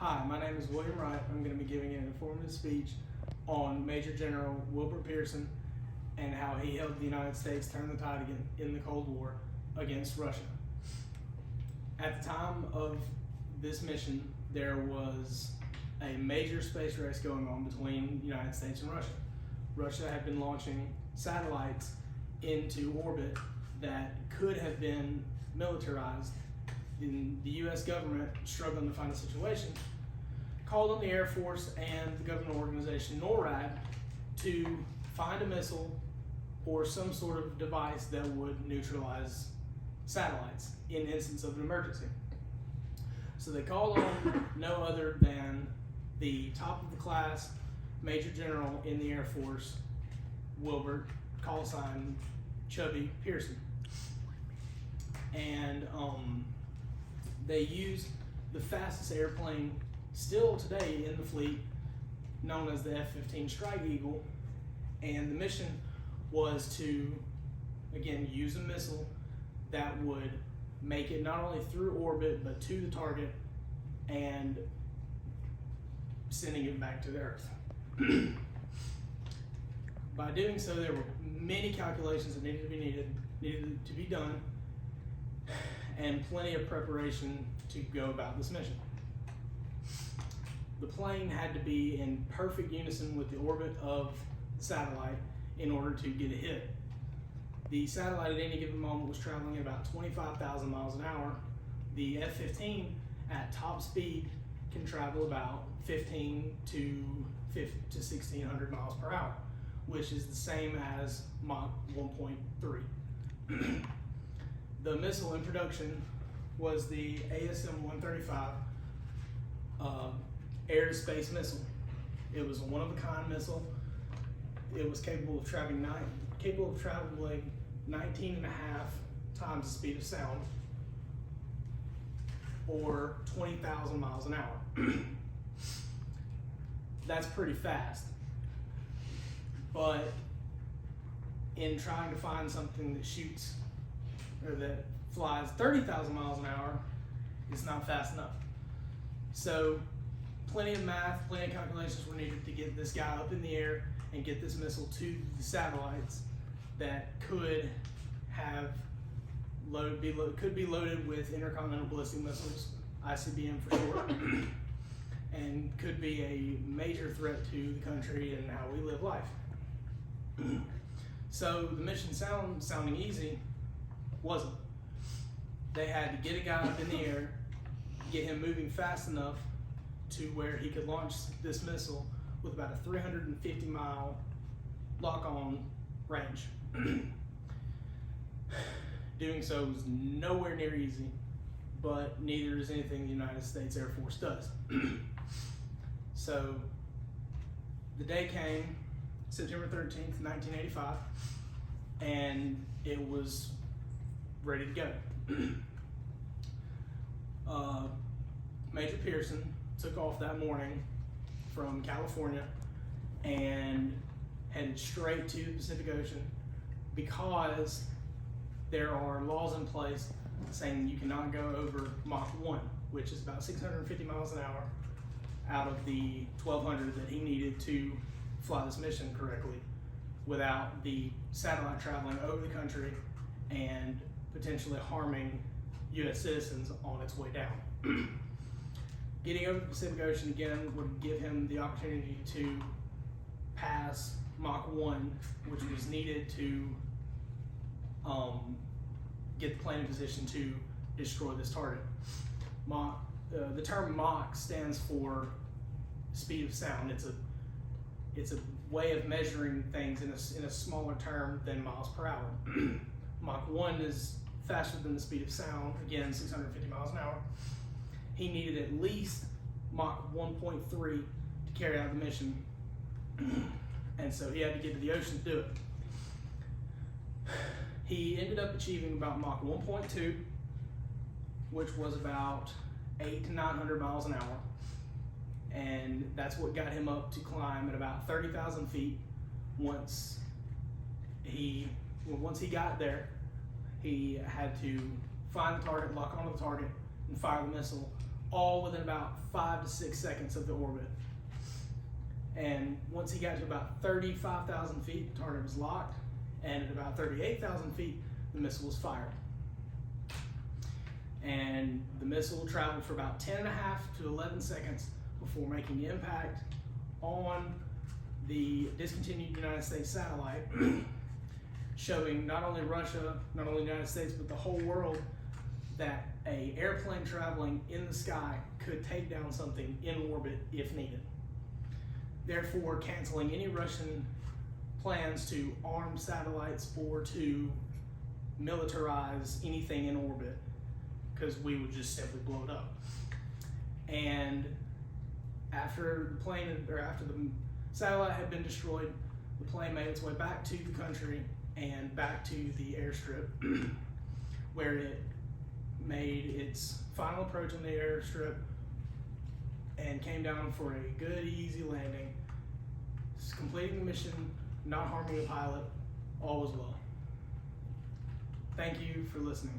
Hi, my name is William Wright. I'm going to be giving an informative speech on Major General Wilbert Pearson and how he helped the United States turn the tide again in the Cold War against Russia. At the time of this mission, there was a major space race going on between the United States and Russia. Russia had been launching satellites into orbit that could have been militarized. The U.S. government, struggling to find a situation, called on the Air Force and the government organization NORAD to find a missile or some sort of device that would neutralize satellites in instance of an emergency. So they called on no other than the top of the class Major General in the Air Force, Wilbert, call sign Chubby Pearson. And they used the fastest airplane still today in the fleet, known as the F-15 Strike Eagle, and the mission was to, again, use a missile that would make it not only through orbit, but to the target and sending it back to the Earth. By doing so, there were many calculations that needed to be done, and plenty of preparation to go about this mission. The plane had to be in perfect unison with the orbit of the satellite in order to get a hit. The satellite at any given moment was traveling at about 25,000 miles an hour. The F-15 at top speed can travel about 15 to 1,600 miles per hour, which is the same as Mach 1.3. The missile in production was the ASM-135 air-to-space missile. It was a one-of-a-kind missile. It was capable of traveling 19 and a half times the speed of sound, or 20,000 miles an hour. That's pretty fast. But in trying to find something that shoots or that flies 30,000 miles an hour, it's not fast enough. So plenty of math, plenty of calculations were needed to get this guy up in the air and get this missile to the satellites that could have could be loaded with intercontinental ballistic missiles, ICBM for short, and could be a major threat to the country and how we live life. So the mission sounding easy wasn't. They had to get a guy up in the air, get him moving fast enough to where he could launch this missile with about a 350-mile lock-on range. Doing so was nowhere near easy, but neither is anything the United States Air Force does. So the day came, September 13th, 1985, and it was ready to go. Major Pearson took off that morning from California and headed straight to the Pacific Ocean because there are laws in place saying you cannot go over Mach 1, which is about 650 miles an hour out of the 1,200 that he needed to fly this mission correctly without the satellite traveling over the country and potentially harming U.S. citizens on its way down. Getting over the Pacific Ocean again would give him the opportunity to pass Mach 1, which was needed to get the plane in position to destroy this target. The term Mach stands for speed of sound. It's a way of measuring things in a smaller term than miles per hour. Mach 1 is faster than the speed of sound, again 650 miles an hour. He needed at least Mach 1.3 to carry out the mission, and so he had to get to the ocean to do it. He ended up achieving about Mach 1.2, which was about 800 to 900 miles an hour, and that's what got him up to climb at about 30,000 feet. Once he got there, he had to find the target, lock onto the target, and fire the missile all within about 5 to 6 seconds of the orbit. And once he got to about 35,000 feet, the target was locked, and at about 38,000 feet, the missile was fired. And the missile traveled for about 10.5 to 11 seconds before making impact on the discontinued United States satellite, showing not only Russia, not only the United States, but the whole world that an airplane traveling in the sky could take down something in orbit if needed. Therefore, canceling any Russian plans to arm satellites or to militarize anything in orbit, because we would just simply blow it up. And after the satellite had been destroyed, the plane made its way back to the country and back to the airstrip, where it made its final approach on the airstrip and came down for a good, easy landing, completing the mission, not harming the pilot. All was well. Thank you for listening.